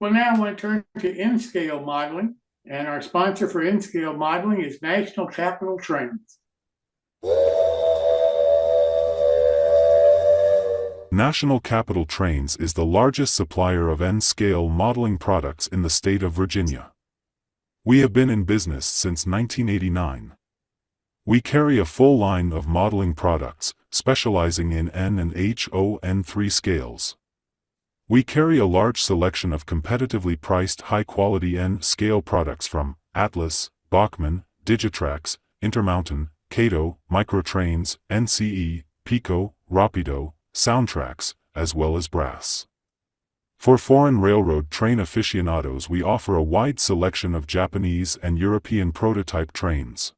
Well, now I want to turn to N-scale modeling, and our sponsor for N-scale modeling is National Capital Trains. National Capital Trains is the largest supplier of N-scale modeling products in the state of Virginia. We have been in business since 1989. We carry a full line of modeling products, specializing in N and HO-N3 scales. We carry a large selection of competitively priced high-quality N-scale products from Atlas, Bachmann, Digitrax, Intermountain, Cato, Microtrains, NCE, Pico, Rapido, Soundtrax, as well as Brass. For foreign railroad train aficionados, we offer a wide selection of Japanese and European prototype trains.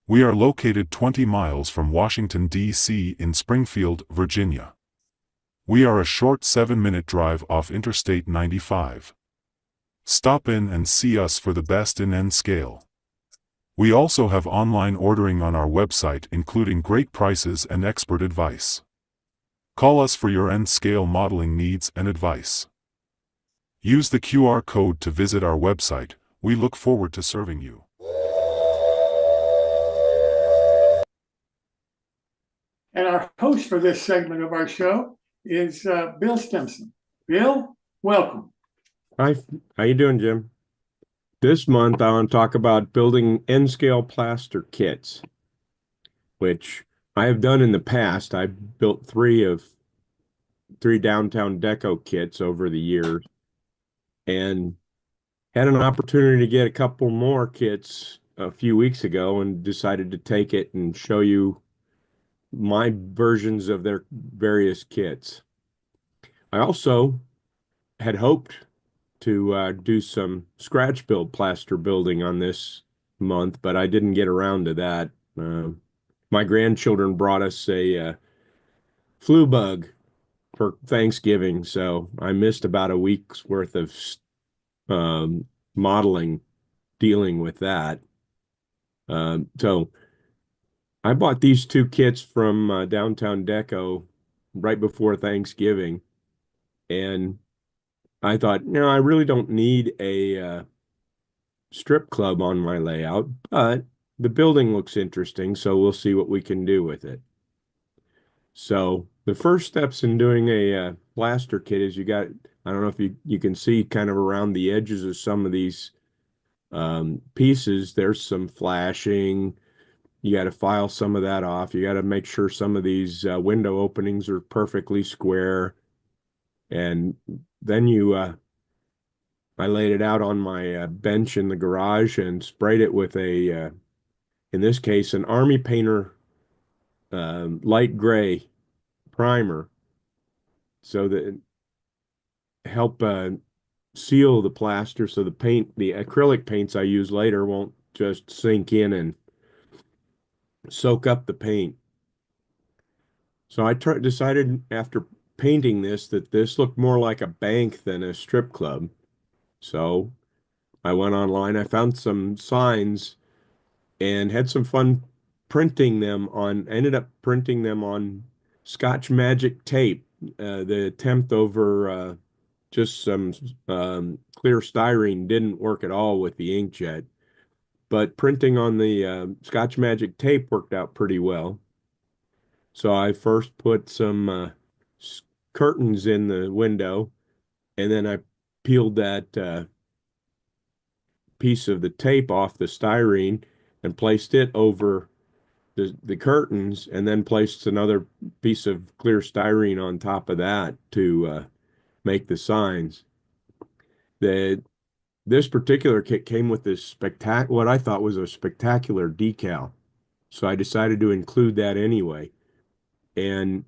We are located 20 miles from Washington, D.C. in Springfield, Virginia. We are a short 7-minute drive off Interstate 95. Stop in and see us for the best in N-scale. We also have online ordering on our website, including great prices and expert advice. Call us for your N-scale modeling needs and advice. Use the QR code to visit our website. We look forward to serving you. And our host for this segment of our show is Bill Stimson. Bill, welcome. Hi, how you doing, Jim? This month, I want to talk about building N-scale plaster kits, which I have done in the past. I built three downtown deco kits over the years, and had an opportunity to get a couple more kits a few weeks ago, and decided to take it and show you my versions of their various kits. I also had hoped to do some scratch build plaster building on this month, but I didn't get around to that. My grandchildren brought us a flu bug for Thanksgiving, so I missed about a week's worth of modeling dealing with that. So I bought these two kits from Downtown Deco right before Thanksgiving, and I thought, no, I really don't need a strip club on my layout, but the building looks interesting, so we'll see what we can do with it. So the first steps in doing a plaster kit is I don't know if you can see kind of around the edges of some of these pieces, there's some flashing. You got to file some of that off. You got to make sure some of these window openings are perfectly square. And then I laid it out on my bench in the garage and sprayed it with in this case, an Army Painter light gray primer, so that help seal the plaster, so the acrylic paints I use later won't just sink in and soak up the paint. So I decided after painting this that this looked more like a bank than a strip club. So I went online, I found some signs and had some fun ended up printing them on Scotch Magic tape. The attempt over just some clear styrene didn't work at all with the inkjet, but printing on the Scotch Magic tape worked out pretty well. So I first put some curtains in the window, and then I peeled that piece of the tape off the styrene and placed it over the curtains, and then placed another piece of clear styrene on top of that to make the signs. This particular kit came with this what I thought was a spectacular decal, so I decided to include that anyway. And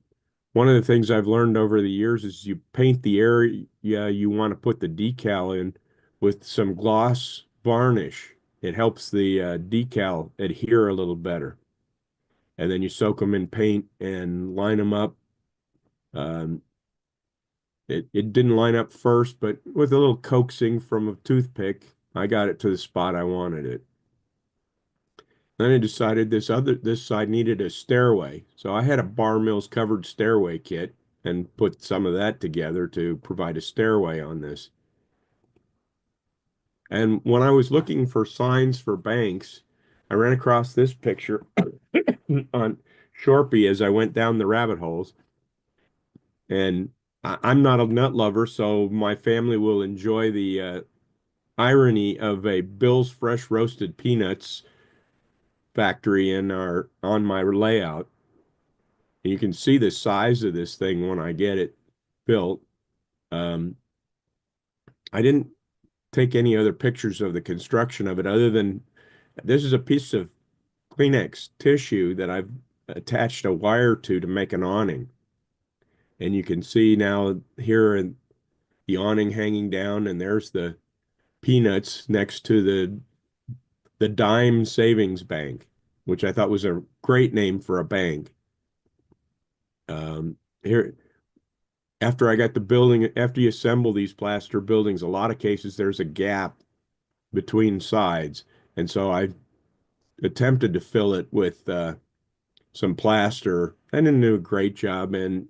one of the things I've learned over the years is you paint the area you want to put the decal in with some gloss varnish. It helps the decal adhere a little better. And then you soak them in paint and line them up. It didn't line up first, but with a little coaxing from a toothpick, I got it to the spot I wanted it. Then I decided this side needed a stairway. So I had a Bar Mills covered stairway kit and put some of that together to provide a stairway on this. And when I was looking for signs for banks, I ran across this picture on Shorpy as I went down the rabbit holes. And I'm not a nut lover, so my family will enjoy the irony of a Bill's Fresh Roasted Peanuts factory in our on my layout. And you can see the size of this thing when I get it built. Um, I didn't take any other pictures of the construction of it other than this is a piece of Kleenex tissue that I've attached a wire to make an awning. And you can see now here the awning hanging down, and there's the peanuts next to the Dime Savings Bank, which I thought was a great name for a bank. Here, after I got the building, after you assemble these plaster buildings, a lot of cases there's a gap between sides, and so I attempted to fill it with some plaster. I didn't do a great job, and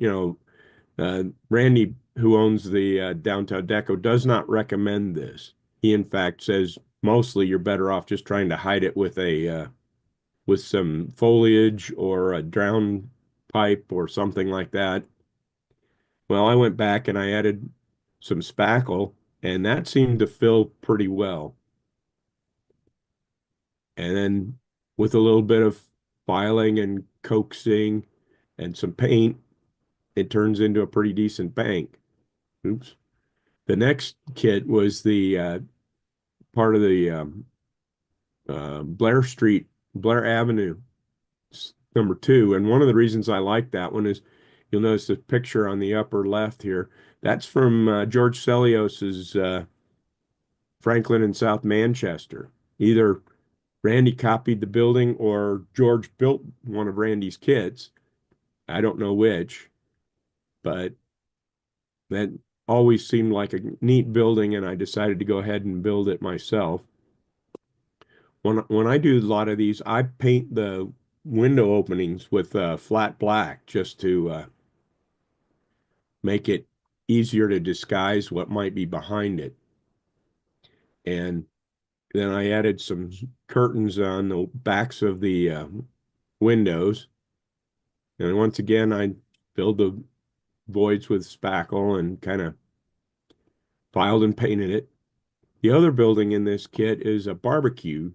Randy, who owns the Downtown Deco, does not recommend this. He, in fact, says mostly you're better off just trying to hide it with a with some foliage or a drown pipe or something like that. Well, I went back and I added some spackle, and that seemed to fill pretty well. And then with a little bit of filing and coaxing and some paint, it turns into a pretty decent bank. Oops. The next kit was the part of the Blair Avenue, #2. And one of the reasons I like that one is you'll notice the picture on the upper left here. That's from George Celios's Franklin and South Manchester. Either Randy copied the building or George built one of Randy's kits. I don't know which, but that always seemed like a neat building, and I decided to go ahead and build it myself. When I do a lot of these, I paint the window openings with flat black just to make it easier to disguise what might be behind it. And then I added some curtains on the backs of the windows. And once again, I filled the voids with spackle and kind of filed and painted it. The other building in this kit is a barbecue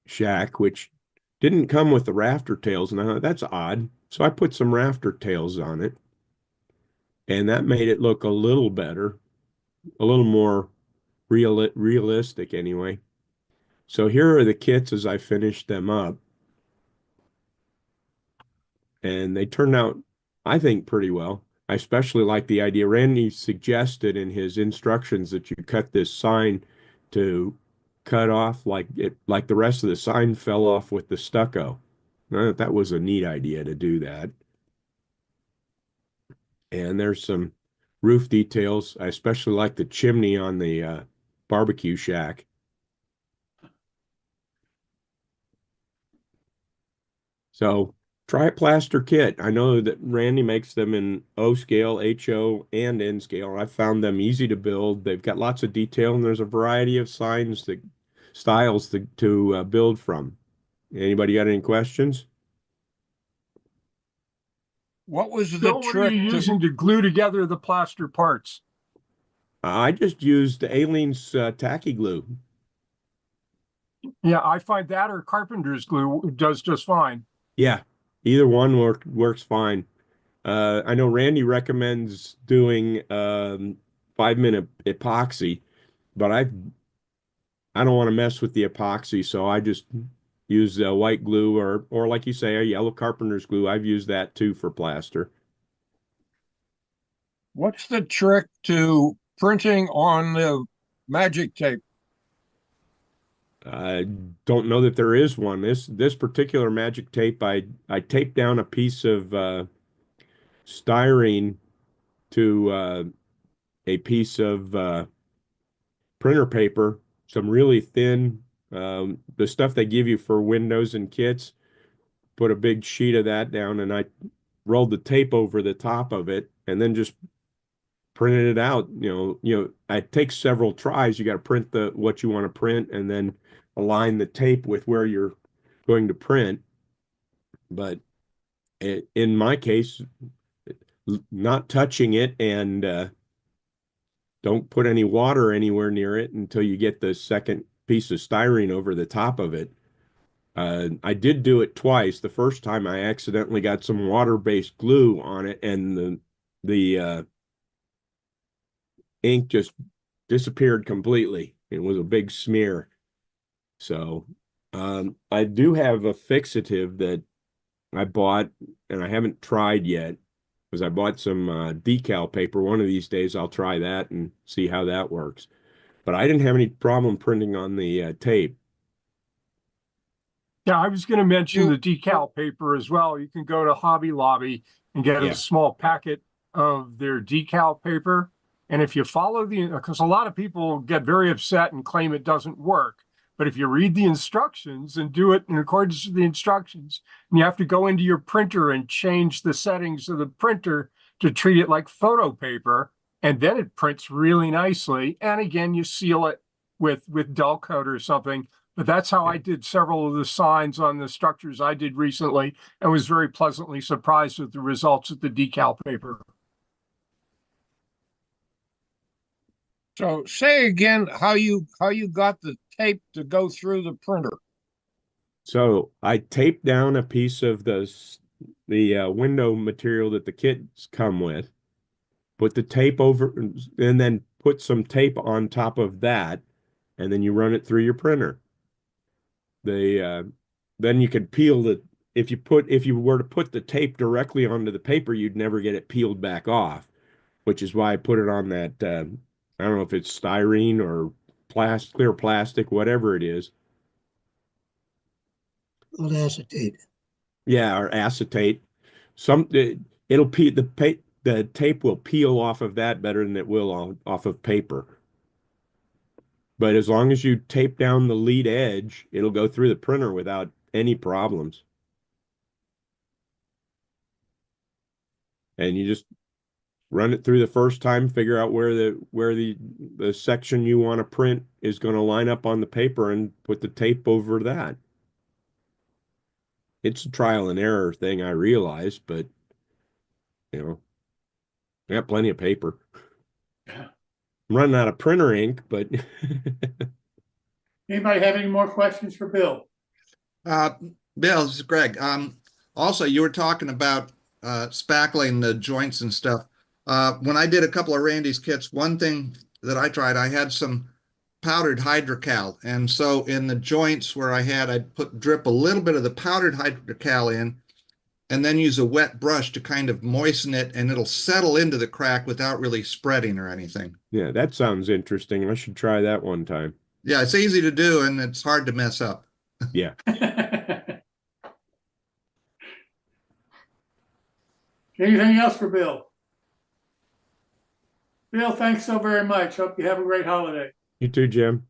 shack, which didn't come with the rafter tails. And I thought, that's odd. So I put some rafter tails on it. And that made it look a little better, a little more realistic anyway. So here are the kits as I finished them up. And they turned out, I think, pretty well. I especially like the idea. Randy suggested in his instructions that you cut this sign to cut off like the rest of the sign fell off with the stucco. That was a neat idea to do that. And there's some roof details. I especially like the chimney on the barbecue shack. So try a plaster kit. I know that Randy makes them in O scale, HO, and N scale. I found them easy to build. They've got lots of detail, and there's a variety of styles to build from. Anybody got any questions? What was the Bill, what are trick you to, using to glue together the plaster parts? I just used Aleene's tacky glue. Yeah, I find that or carpenter's glue does just fine. Yeah, either one works fine. I know Randy recommends doing 5-minute epoxy, but I don't want to mess with the epoxy, so I just use white glue or like you say, a yellow carpenter's glue. I've used that too for plaster. what's the trick to printing on the magic tape? I don't know that there is one. This particular magic tape, I taped down a piece of styrene to a piece of printer paper, some really thin, the stuff they give you for windows and kits. Put a big sheet of that down, and I rolled the tape over the top of it, and then just printed it out. It takes several tries. You got to print what you want to print and then align the tape with where you're going to print. But in my case, not touching it and don't put any water anywhere near it until you get the second piece of styrene over the top of it. I did do it twice. The first time I accidentally got some water-based glue on it, and the ink just disappeared completely. It was a big smear. So I do have a fixative that I bought, and I haven't tried yet, because I bought some decal paper. One of these days I'll try that and see how that works. But I didn't have any problem printing on the tape. Yeah, I was going to mention You- the decal paper as well. You can go to Hobby Lobby and get Yeah. a small packet of their decal paper. And if you follow because a lot of people get very upset and claim it doesn't work. But if you read the instructions and do it in accordance with the instructions, and you have to go into your printer and change the settings of the printer to treat it like photo paper, and then it prints really nicely. And again, you seal it with dull coat or something. But that's how I did several of the signs on the structures I did recently and was very pleasantly surprised with the results of the decal paper. So say again how you got the tape to go through the printer. So I taped down a piece of the window material that the kits come with, put the tape over, and then put some tape on top of that, and then you run it through your printer. Then you can peel if you were to put the tape directly onto the paper, you'd never get it peeled back off, which is why I put it on that I don't know if it's styrene or clear plastic, whatever it is. Old acetate. Yeah, or acetate. It'll peel the tape will peel off of that better than it will off of paper. But as long as you tape down the lead edge, it'll go through the printer without any problems. And you just run it through the first time, figure out where the section you want to print is going to line up on the paper and put the tape over that. It's a trial and error thing, I realize, but I got plenty of paper. I'm running out of printer ink, but Anybody have any more questions for Bill? Bill, this is Greg. Also, you were talking about spackling the joints and stuff. When I did a couple of Randy's kits, one thing that I tried, I had some powdered hydrocal. And so in the joints where I'd drip a little bit of the powdered hydrocal in and then use a wet brush to kind of moisten it, and it'll settle into the crack without really spreading or anything. yeah, that sounds interesting. I should try that one time. Yeah, it's easy to do and it's hard to mess up. Yeah. Anything else for Bill? Bill, thanks so very much. Hope you have a great holiday. You too, Jim.